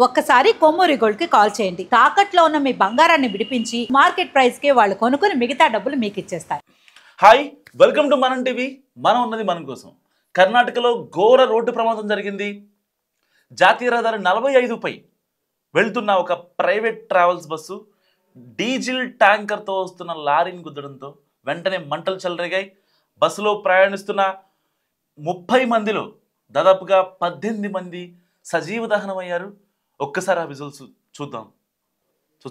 ఒక్కసారి కొమ్మూరి గోల్డ్ కి కాల్ చేయండి. తాకట్లో ఉన్న మీ బంగారాన్ని విడిపించి మార్కెట్ ప్రైస్ కి వాళ్ళు కొనుక్కుని మిగతా డబ్బులు మీకు ఇచ్చేస్తారు. హాయ్, వెల్కమ్ టు మనం టీవీ. మనం ఉన్నది మనం కోసం. కర్ణాటకలో ఘోర రోడ్డు ప్రమాదం జరిగింది. జాతీయ రహదారి 45పై వెళ్తున్న ఒక ప్రైవేట్ ట్రావెల్స్ బస్సు డీజిల్ ట్యాంకర్తో వస్తున్న లారీని గుద్దడంతో వెంటనే మంటలు చెలరేగాయి. బస్సులో ప్రయాణిస్తున్న 30 మందిలో దాదాపుగా 18 మంది సజీవ దహనమయ్యారు. ఒక్కసారి ఆ విజువల్స్ చూద్దాం.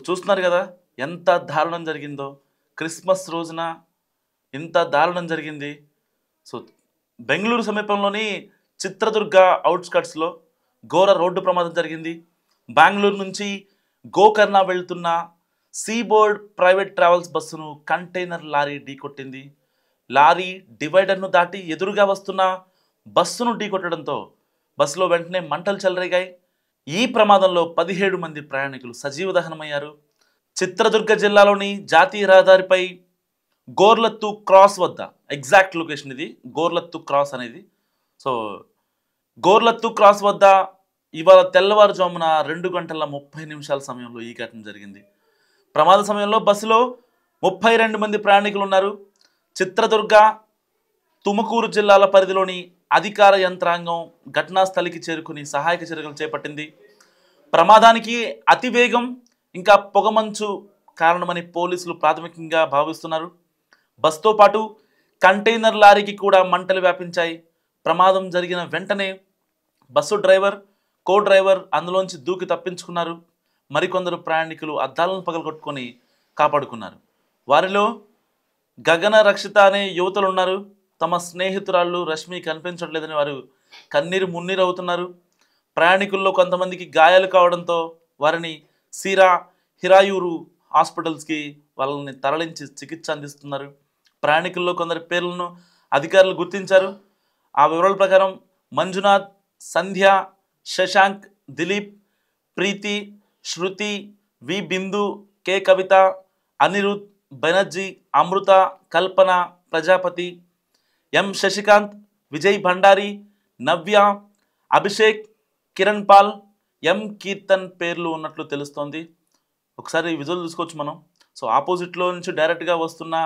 చూస్తున్నారు కదా ఎంత దారుణం జరిగిందో. క్రిస్మస్ రోజున ఇంత దారుణం జరిగింది. బెంగళూరు సమీపంలోని చిత్రదుర్గ అవుట్స్కట్స్లో ఘోర రోడ్డు ప్రమాదం జరిగింది. బెంగళూరు నుంచి గోకర్ణ వెళ్తున్న సీబోర్డ్ ప్రైవేట్ ట్రావెల్స్ బస్సును కంటైనర్ లారీ ఢీకొట్టింది. లారీ డివైడర్ను దాటి ఎదురుగా వస్తున్న బస్సును ఢీకొట్టడంతో బస్సులో వెంటనే మంటలు చెలరేగాయి. ఈ ప్రమాదంలో 17 మంది ప్రయాణికులు సజీవ దహనమయ్యారు. చిత్రదుర్గ జిల్లాలోని జాతీయ రహదారిపై గోర్లత్తు క్రాస్ వద్ద, ఎగ్జాక్ట్ లొకేషన్ ఇది, గోర్లత్తు క్రాస్ అనేది. గోర్లత్తు క్రాస్ వద్ద ఇవాళ తెల్లవారుజామున 2 గంటల 30 నిమిషాల సమయంలో ఈ ఘటన జరిగింది. ప్రమాద సమయంలో బస్సులో 32 మంది ప్రయాణికులు ఉన్నారు. చిత్రదుర్గ, తుమకూరు జిల్లాల పరిధిలోని అధికార యంత్రాంగం ఘటనా స్థలికి చేరుకుని సహాయక చర్యలు చేపట్టింది. ప్రమాదానికి అతివేగం ఇంకా పొగమంచు కారణమని పోలీసులు ప్రాథమికంగా భావిస్తున్నారు. బస్తో పాటు కంటైనర్ లారీకి కూడా మంటలు వ్యాపించాయి. ప్రమాదం జరిగిన వెంటనే బస్సు డ్రైవర్, కో డ్రైవర్ అందులోంచి దూకి తప్పించుకున్నారు. మరికొందరు ప్రయాణికులు అద్దాలను పగలగొట్టుకొని కాపాడుకున్నారు. వారిలో గగన రక్షిత అనే యువతులు ఉన్నారు. తమ స్నేహితురాళ్ళు రష్మి కనిపించట్లేదని వారు కన్నీరు మున్నీరు అవుతున్నారు. ప్రయాణికుల్లో కొంతమందికి గాయాలు కావడంతో వారిని హిరాయూరు హాస్పిటల్స్కి వాళ్ళని తరలించి చికిత్స అందిస్తున్నారు. ప్రయాణికుల్లో కొందరి పేర్లను అధికారులు గుర్తించారు. ఆ వివరాల ప్రకారం మంజునాథ్, సంధ్య, శశాంక్, దిలీప్, ప్రీతి, శృతి, వి బిందు, కె కవిత, అనిరుద్, బెనర్జీ, అమృత, కల్పన, ప్రజాపతి, ఎం శశికాంత్, విజయ్ భండారి, నవ్య, అభిషేక్, కిరణ్ పాల్, ఎం కీర్తన్ పేర్లు ఉన్నట్లు తెలుస్తోంది. ఒకసారి విజువల్ చూసుకోవచ్చు మనం. ఆపోజిట్లో నుంచి డైరెక్ట్గా వస్తున్న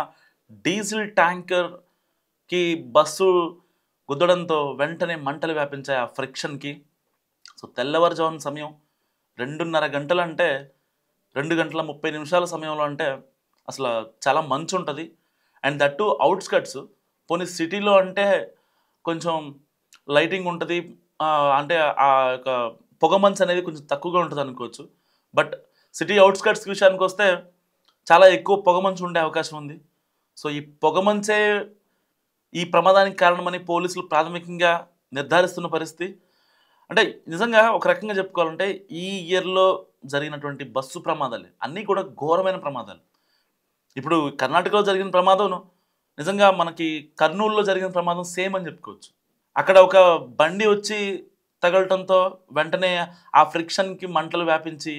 డీజిల్ ట్యాంకర్కి బస్సు గుద్దడంతో వెంటనే మంటలు వ్యాపించాయి ఆ ఫ్రిక్షన్కి. తెల్లవారుజామున సమయం 2:30 గంటలు అంటే 2 గంటల 30 నిమిషాల సమయంలో అంటే అసలు చాలా మంచు ఉంటుంది. And that to outskirts. పోనీ సిటీలో అంటే కొంచెం లైటింగ్ ఉంటుంది, అంటే ఆ యొక్క పొగమంచు అనేది కొంచెం తక్కువగా ఉంటుంది అనుకోవచ్చు. బట్ సిటీ అవుట్స్కట్స్ విషయానికి వస్తే చాలా ఎక్కువ పొగమంచు ఉండే అవకాశం ఉంది. ఈ పొగమంచే ఈ ప్రమాదానికి కారణమని పోలీసులు ప్రాథమికంగా నిర్ధారిస్తున్న పరిస్థితి. అంటే నిజంగా ఒక రకంగా చెప్పుకోవాలంటే ఈ ఇయర్లో జరిగినటువంటి బస్సు ప్రమాదాలు అన్నీ కూడా ఘోరమైన ప్రమాదాలు. ఇప్పుడు కర్ణాటకలో జరిగిన ప్రమాదం నిజంగా మనకి కర్నూలులో జరిగిన ప్రమాదం సేమ్ అని చెప్పుకోవచ్చు. అక్కడ ఒక బండి వచ్చి తగలటంతో వెంటనే ఆ ఫ్రిక్షన్కి మంటలు వ్యాపించి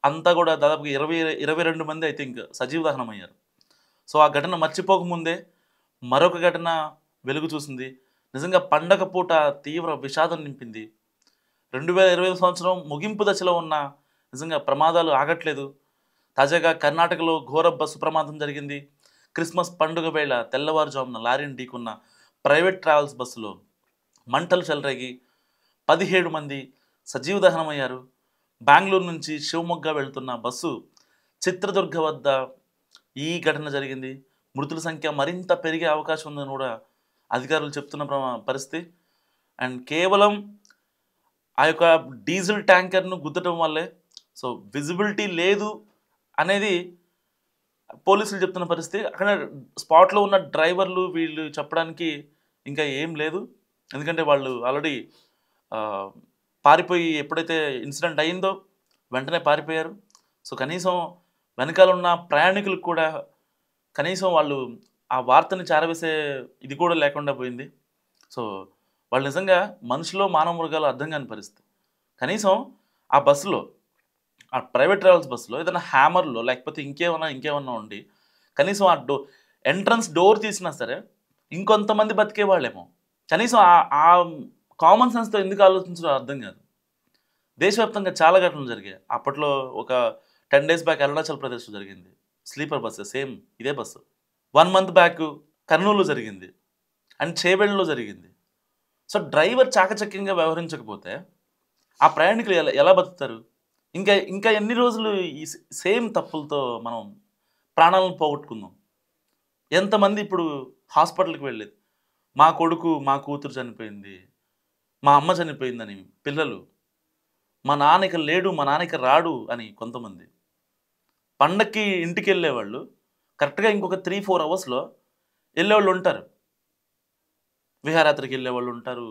అంతా కూడా దాదాపుగా 22 మంది ఐ థింక్ సజీవ దహనం అయ్యారు. ఆ ఘటన మర్చిపోకముందే మరొక ఘటన వెలుగు చూసింది. నిజంగా పండగ పూట తీవ్ర విషాదం నింపింది. 2020 సంవత్సరం ముగింపు దశలో ఉన్న నిజంగా ప్రమాదాలు ఆగట్లేదు. తాజాగా కర్ణాటకలో ఘోర బస్సు ప్రమాదం జరిగింది. క్రిస్మస్ పండుగ వేళ తెల్లవారుజామున లారీని ఢీకున్న ప్రైవేట్ ట్రావెల్స్ బస్సులో మంటలు చెలరేగి 17 మంది సజీవ దహనమయ్యారు. బెంగళూరు నుంచి శివమొగ్గ వెళ్తున్న బస్సు చిత్రదుర్గ వద్ద ఈ ఘటన జరిగింది. మృతుల సంఖ్య మరింత పెరిగే అవకాశం ఉందని కూడా అధికారులు చెప్తున్న పరిస్థితి. అండ్ కేవలం ఆ యొక్క డీజిల్ ట్యాంకర్ను గుద్దటం వల్లే విజిబిలిటీ లేదు అనేది పోలీసులు చెప్తున్న పరిస్థితి. అక్కడ స్పాట్లో ఉన్న డ్రైవర్లు వీళ్ళు చెప్పడానికి ఇంకా ఏం లేదు. ఎందుకంటే వాళ్ళు ఆల్రెడీ పారిపోయి ఎప్పుడైతే ఇన్సిడెంట్ అయిందో వెంటనే పారిపోయారు. కనీసం వెనకాల ఉన్న ప్రయాణికులకు కూడా కనీసం వాళ్ళు ఆ వార్తని చేరవేసే ఇది కూడా లేకుండా పోయింది. వాళ్ళు నిజంగా మనుషులో మానవ మృగాలు అర్థం కాని పరిస్థితి. కనీసం ఆ బస్సులో, ఆ ప్రైవేట్ ట్రావెల్స్ బస్సులో ఏదైనా హ్యామర్లో లేకపోతే ఇంకేమన్నా ఉండి కనీసం ఆ ఎంట్రన్స్ డోర్ తీసినా సరే ఇంకొంతమంది బతికేవాళ్ళేమో. కనీసం ఆ కామన్ సెన్స్తో ఎందుకు ఆలోచించడం అర్థం కాదు. దేశవ్యాప్తంగా చాలా ఘటనలు జరిగాయి. అప్పట్లో ఒక 10 డేస్ బ్యాక్ అరుణాచల్ ప్రదేశ్‌లో జరిగింది. స్లీపర్ బస్సే సేమ్ ఇదే బస్సు. 1 మంత్ బ్యాక్ కర్నూలులో జరిగింది. అండ్ చేవెళ్ళలో జరిగింది. సో డ్రైవర్ చాకచక్యంగా వ్యవహరించకపోతే ఆ ప్రయాణికులు ఎలా ఎలా బతుకుతారు? ఇంకా ఇంకా ఎన్ని రోజులు ఈ సేమ్ తప్పులతో మనం ప్రాణాలను పోగొట్టుకుందాం? ఎంతమంది ఇప్పుడు హాస్పిటల్‌కి వెళ్ళేది, మా కొడుకు, మా కూతురు చనిపోయింది, మా అమ్మ చనిపోయిందని పిల్లలు, మా నాన్న ఇక లేడు, మా నాన్న ఇక రాడు అని కొంతమంది. పండక్కి ఇంటికెళ్ళేవాళ్ళు కరెక్ట్‌గా ఇంకొక 3, 4 అవర్స్‌లో ఎళ్ళేవాళ్ళు ఉంటారు. విహారయాత్రకి వెళ్ళేవాళ్ళు ఉంటారు.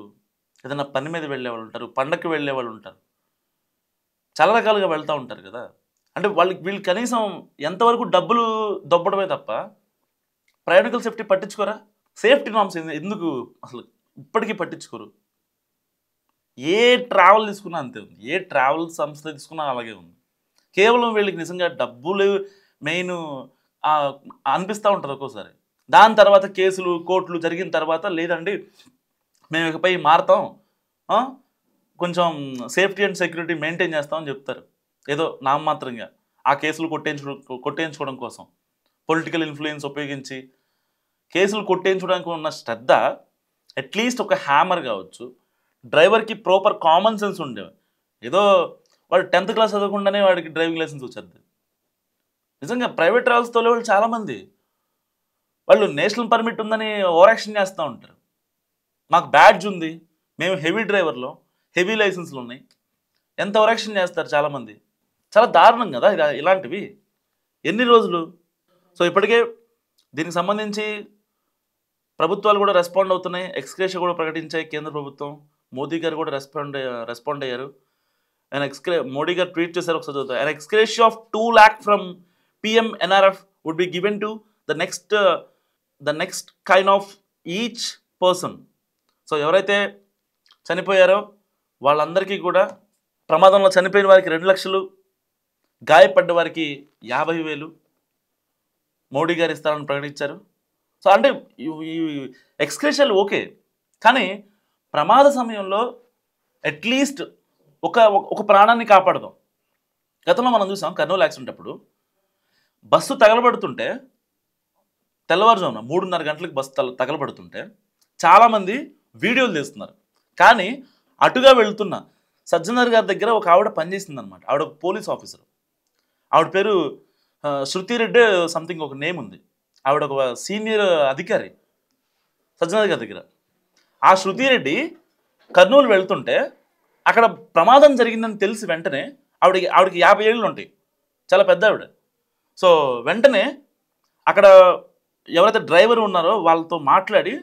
ఏదైనా పని మీద వెళ్ళేవాళ్ళు ఉంటారు. పండక్కి వెళ్ళేవాళ్ళు ఉంటారు. చాలా రకాలుగా వెళ్తా ఉంటారు కదా! అంటే వీళ్ళు కనీసం ఎంతవరకు డబ్బులు దొబ్బడమే తప్ప ప్రయాణికుల సేఫ్టీ పట్టించుకోరా? సేఫ్టీ నార్మ్స్ ఎందుకు అసలు ఇప్పటికీ పట్టించుకోరు? ఏ ట్రావెల్ తీసుకున్నా అంతే ఉంది. ఏ ట్రావెల్ సంస్థ తీసుకున్నా అలాగే ఉంది. కేవలం వీళ్ళకి నిజంగా డబ్బులు మెయిన్ అనిపిస్తూ ఉంటుంది ఒక్కోసారి. దాని తర్వాత కేసులు, కోర్టులు జరిగిన తర్వాత లేదండి మేము ఇకపై మారతాం, కొంచెం సేఫ్టీ అండ్ సెక్యూరిటీ మెయింటైన్ చేస్తామని చెప్తారు. ఏదో నామమాత్రంగా ఆ కేసులు కొట్టేయించుకోవడం కోసం పొలిటికల్ ఇన్ఫ్లుయెన్స్ ఉపయోగించి కేసులు కొట్టేయించడానికి ఉన్న శ్రద్ధ అట్లీస్ట్ ఒక హ్యామర్ కావచ్చు, డ్రైవర్కి ప్రాపర్ కామన్ సెన్స్ ఉండేవి. ఏదో వాడు 10th క్లాస్ చదవకుండానే వాడికి డ్రైవింగ్ లైసెన్స్ వచ్చేది. నిజంగా ప్రైవేట్ ట్రావెల్స్ తోలే వాళ్ళు చాలామంది వాళ్ళు నేషనల్ పర్మిట్ ఉందని ఓవర్ యాక్షన్ చేస్తూ ఉంటారు. మాకు బ్యాడ్జ్ ఉంది, మేము హెవీ డ్రైవర్లో, హెవీ లైసెన్స్లు ఉన్నాయి, ఎంత ఓవర్ యాక్షన్ చేస్తారు చాలామంది. చాలా దారుణం కదా ఇలాంటివి. ఎన్ని రోజులు? సో ఇప్పటికే దీనికి సంబంధించి ప్రభుత్వాలు కూడా రెస్పాండ్ అవుతున్నాయి. ఎక్స్గ్రేషియా కూడా ప్రకటించాయి కేంద్ర ప్రభుత్వం. మోదీ గారు కూడా రెస్పాండ్ అయ్యారు. మోడీ గారు ట్వీట్ చేశారు, ఒకసారి చదువుతారు. an excretia of 2 lakh from PM NRF would be given to the next kind of each person. So ఎవరైతే చనిపోయారో వాళ్ళందరికీ కూడా, ప్రమాదంలో చనిపోయిన వారికి 2 లక్షలు, గాయపడ్డ వారికి 50,000 మోడీ గారు ఇస్తారని ప్రకటించారు. సో అంటే ఈ ఎక్స్గ్రేషియాలు ఓకే, కానీ ప్రమాద సమయంలో అట్లీస్ట్ ఒక ప్రాణాన్ని కాపాడదాం. గతంలో మనం చూసాం కర్నూలు యాక్సిడెంట్ అప్పుడు బస్సు తగలబడుతుంటే, తెల్లవారుజామున 3:30 గంటలకు బస్సు తగలబడుతుంటే చాలామంది వీడియోలు తీస్తున్నారు. కానీ అటుగా వెళ్తున్న సజ్జనర్ గారి దగ్గర ఒక ఆవిడ పనిచేసిందనమాట. ఆవిడ ఒక పోలీస్ ఆఫీసర్. ఆవిడ పేరు శృతి రెడ్డి సంథింగ్ ఒక నేమ్ ఉంది. ఆవిడ ఒక సీనియర్ అధికారి సజ్జనర్ గారి దగ్గర. ఆ శృతి రెడ్డి కర్నూలు వెళ్తుంటే అక్కడ ప్రమాదం జరిగిందని తెలిసి వెంటనే ఆవిడకి 50 ఏళ్ళు ఉంటాయి, చాలా పెద్ద ఆవిడ. సో వెంటనే అక్కడ ఎవరైతే డ్రైవర్ ఉన్నారో వాళ్ళతో మాట్లాడి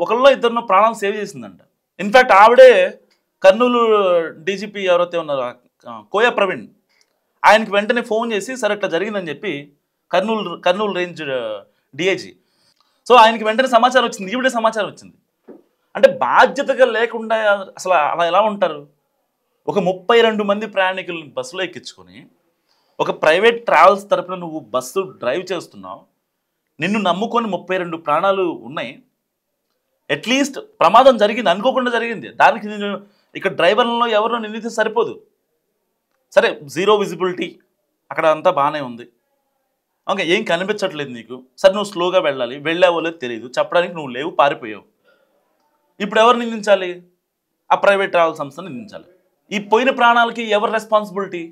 ఒకళ్ళో ఇద్దరినో ప్రాణాలు సేవ్ చేసిందంట. ఇన్ఫ్యాక్ట్ ఆవిడే కర్నూలు డీజీపీ ఎవరైతే ఉన్నారో కోయ ప్రవీణ్, ఆయనకి వెంటనే ఫోన్ చేసి సరే ఇట్లా జరిగిందని చెప్పి కర్నూలు రేంజ్ డిఐజీ. సో ఆయనకి వెంటనే సమాచారం వచ్చింది, ఈవిడే సమాచారం వచ్చింది. అంటే బాధ్యతగా లేకుండా అసలు అలా ఎలా ఉంటారు? ఒక 32 మంది ప్రయాణికులను బస్సులో ఎక్కించుకొని ఒక ప్రైవేట్ ట్రావెల్స్ తరపున నువ్వు బస్సు డ్రైవ్ చేస్తున్నావు, నిన్ను నమ్ముకొని 32 ప్రాణాలు ఉన్నాయి. అట్లీస్ట్ ప్రమాదం జరిగింది, అనుకోకుండా జరిగింది, దానికి నేను ఇక్కడ డ్రైవర్లలో ఎవరినో నిందితే సరిపోదు. సరే జీరో విజిబిలిటీ అక్కడ అంతా బాగానే ఉంది, ఓకే, ఏం కనిపించట్లేదు నీకు, సరే నువ్వు స్లోగా వెళ్ళాలి, వెళ్ళావో లేదో తెలియదు, చెప్పడానికి నువ్వు లేవు, పారిపోయావు. ఇప్పుడు ఎవరు నిందించాలి? ఆ ప్రైవేట్ ట్రావెల్ సంస్థను నిందించాలి. ఈ పోయిన ప్రాణాలకి ఎవరు రెస్పాన్సిబిలిటీ?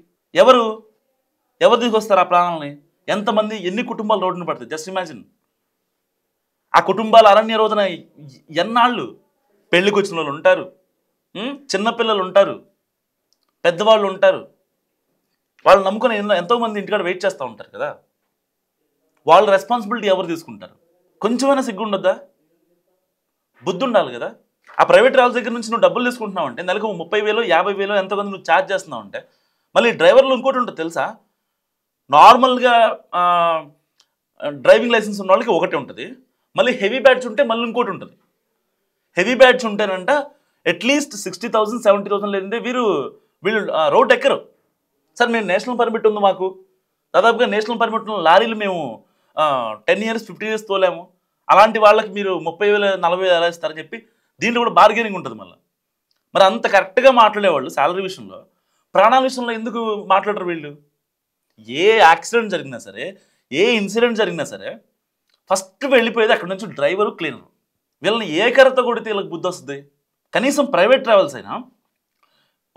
ఎవరు తీసుకొస్తారు ఆ ప్రాణాలని? ఎంతమంది, ఎన్ని కుటుంబాలు రోడ్డున పడతాయి? Just imagine. ఆ కుటుంబాలు అరణ్య రోజున ఎన్నాళ్ళు పెళ్ళికి వచ్చిన వాళ్ళు ఉంటారు, చిన్నపిల్లలు ఉంటారు, పెద్దవాళ్ళు ఉంటారు, వాళ్ళు నమ్ముకొని ఎంతోమంది ఇంటికాడ వెయిట్ చేస్తూ ఉంటారు కదా. వాళ్ళ రెస్పాన్సిబిలిటీ ఎవరు తీసుకుంటారు? కొంచెమైనా సిగ్గు ఉండొద్దా? బుద్ధి ఉండాలి కదా. ఆ ప్రైవేట్ ట్రావెల్స్ దగ్గర నుంచి నువ్వు డబ్బులు తీసుకుంటున్నావు అంటే నెలకు 30,000 50,000 ఎంతమంది నువ్వు ఛార్జ్ చేస్తున్నావు అంటే, మళ్ళీ డ్రైవర్లు ఇంకోటి ఉంటుంది తెలుసా, నార్మల్గా డ్రైవింగ్ లైసెన్స్ ఉన్న వాళ్ళకి ఒకటి ఉంటుంది, మళ్ళీ హెవీ బ్యాడ్జ్ ఉంటే మళ్ళీ ఇంకోటి ఉంటుంది. హెవీ బ్యాడ్జ్ ఉంటేనంట అట్లీస్ట్ 60,000 70,000 లేదంటే వీళ్ళు రోడ్ ఎక్కరు. సార్ మేము నేషనల్ పర్మిట్ ఉంది, మాకు దాదాపుగా నేషనల్ పర్మిట్ ఉన్న లారీలు మేము 10 years 15 years తోలేము, అలాంటి వాళ్ళకి మీరు 30,000 40,000 ఎలా ఇస్తారని చెప్పి దీంట్లో కూడా బార్గెనింగ్ ఉంటుంది. మరి అంత కరెక్ట్గా మాట్లాడేవాళ్ళు శాలరీ విషయంలో ప్రాణాల విషయంలో ఎందుకు మాట్లాడరు వీళ్ళు? ఏ యాక్సిడెంట్ జరిగినా సరే, ఏ ఇన్సిడెంట్ జరిగినా సరే ఫస్ట్ వెళ్ళిపోయేది అక్కడ నుంచి డ్రైవరు, క్లీనరు. వీళ్ళని ఏ కర్రతో కొడితే వీళ్ళకి బుద్ధి వస్తుంది? కనీసం ప్రైవేట్ ట్రావెల్స్ అయినా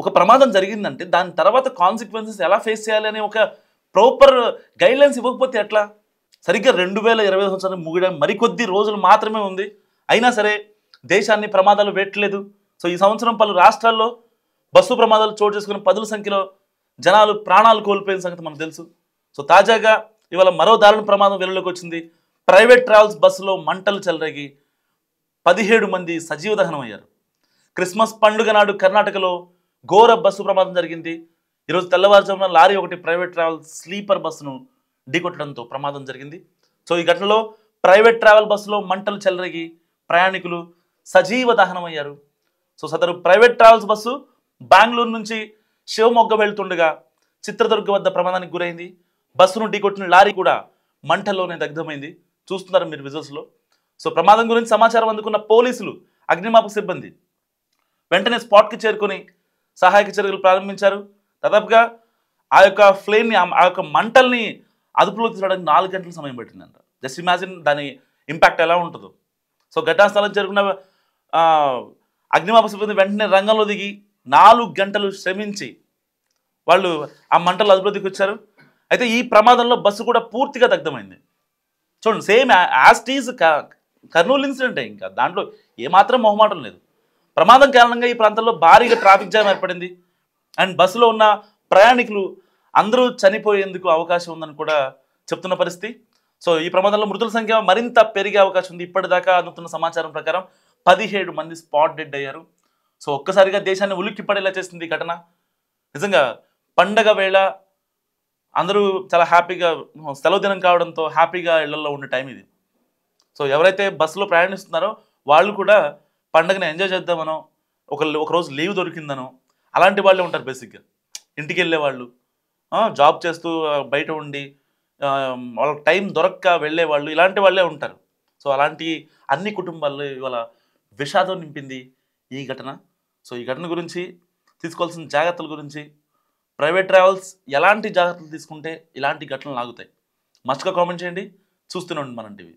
ఒక ప్రమాదం జరిగిందంటే దాని తర్వాత కాన్సిక్వెన్సెస్ ఎలా ఫేస్ చేయాలి అనే ఒక ప్రాపర్ గైడ్లైన్స్ ఇవ్వకపోతే ఎట్లా? సరిగ్గా 2020 సంవత్సరం ముగియడం మరికొద్ది రోజులు మాత్రమే ఉంది. అయినా సరే దేశాన్ని ప్రమాదాలు పెట్టలేదు. సో ఈ సంవత్సరం పలు రాష్ట్రాల్లో బస్సు ప్రమాదాలు చోటు చేసుకుని పదుల సంఖ్యలో జనాలు ప్రాణాలు కోల్పోయిన సంగతి మనకు తెలుసు. సో తాజాగా ఇవాళ మరో దారుణ ప్రమాదం వెలుగులోకి వచ్చింది. ప్రైవేట్ ట్రావెల్స్ బస్సులో మంటలు చెలరేగి 17 మంది సజీవ దహనం అయ్యారు. క్రిస్మస్ పండుగ నాడు కర్ణాటకలో ఘోర బస్సు ప్రమాదం జరిగింది. ఈరోజు తెల్లవారుజామున లారీ ఒకటి ప్రైవేట్ ట్రావెల్స్ స్లీపర్ బస్సును ఢీకొట్టడంతో ప్రమాదం జరిగింది. సో ఈ ఘటనలో ప్రైవేట్ ట్రావెల్ బస్సులో మంటలు చెలరేగి ప్రయాణికులు సజీవ దహనం అయ్యారు. సో సదరు ప్రైవేట్ ట్రావెల్స్ బస్సు బెంగళూరు నుంచి శివమొగ్గ వెళ్తుండగా చిత్రదుర్గ వద్ద ప్రమాదానికి గురైంది. బస్సును ఢీకొట్టిన లారీ కూడా మంటల్లోనే దగ్ధమైంది. చూస్తున్నారు మీరు విజువల్స్లో. సో ప్రమాదం గురించి సమాచారం అందుకున్న పోలీసులు, అగ్నిమాపక సిబ్బంది వెంటనే స్పాట్కి చేరుకొని సహాయక చర్యలు ప్రారంభించారు. దాదాపుగా ఆ యొక్క ఫ్లేమ్ని, ఆ యొక్క మంటల్ని అదుపులోకి తీసుకోవడానికి 4 గంటల సమయం పట్టిందంట. జస్ట్ ఇమాజిన్ దాని ఇంపాక్ట్ ఎలా ఉంటుందో. సో ఘటనా స్థలం చేరుకున్న అగ్నిమాపక సిబ్బంది వెంటనే రంగంలో దిగి 4 గంటలు శ్రమించి వాళ్ళు ఆ మంటలు అదుపులోకి వచ్చారు. అయితే ఈ ప్రమాదంలో బస్సు కూడా పూర్తిగా దగ్ధమైంది. చూడండి, సేమ్ యాస్టీజ్ కర్నూలు ఇన్సిడెంటే, ఇంకా దాంట్లో ఏమాత్రం మొహమాటం లేదు. ప్రమాదం కారణంగా ఈ ప్రాంతంలో భారీగా ట్రాఫిక్ జామ్ ఏర్పడింది. అండ్ బస్సులో ఉన్న ప్రయాణికులు అందరూ చనిపోయేందుకు అవకాశం ఉందని కూడా చెప్తున్న పరిస్థితి. సో ఈ ప్రమాదంలో మృతుల సంఖ్య మరింత పెరిగే అవకాశం ఉంది. ఇప్పటిదాకా అందుతున్న సమాచారం ప్రకారం 17 మంది స్పాట్ డెడ్ అయ్యారు. సో ఒక్కసారిగా దేశాన్ని ఉలిక్కి పడేలా చేసింది ఈ ఘటన. నిజంగా పండగ వేళ అందరూ చాలా హ్యాపీగా, సెలవు దినం కావడంతో హ్యాపీగా ఇళ్లలో ఉండే టైం ఇది. సో ఎవరైతే బస్సులో ప్రయాణిస్తున్నారో వాళ్ళు కూడా పండగని ఎంజాయ్ చేద్దామనో, ఒక రోజు లీవ్ దొరికిందనో అలాంటి వాళ్ళే ఉంటారు. బేసిక్గా ఇంటికి వెళ్ళే వాళ్ళు, జాబ్ చేస్తూ బయట ఉండి వాళ్ళకి టైం దొరక్క వెళ్ళే వాళ్ళు, ఇలాంటి వాళ్ళే ఉంటారు. సో అలాంటి అన్ని కుటుంబాల్లో ఇవాళ విషాదం నింపింది ఈ ఘటన. సో ఈ ఘటన గురించి తీసుకోవాల్సిన జాగ్రత్తల గురించి, ప్రైవేట్ ట్రావెల్స్ ఎలాంటి జాగ్రత్తలు తీసుకుంటే ఇలాంటి ఘటనలు ఆగుతాయి, మస్ట్గా కామెంట్ చేయండి. చూస్తూనే ఉండండి మనం టీవీ.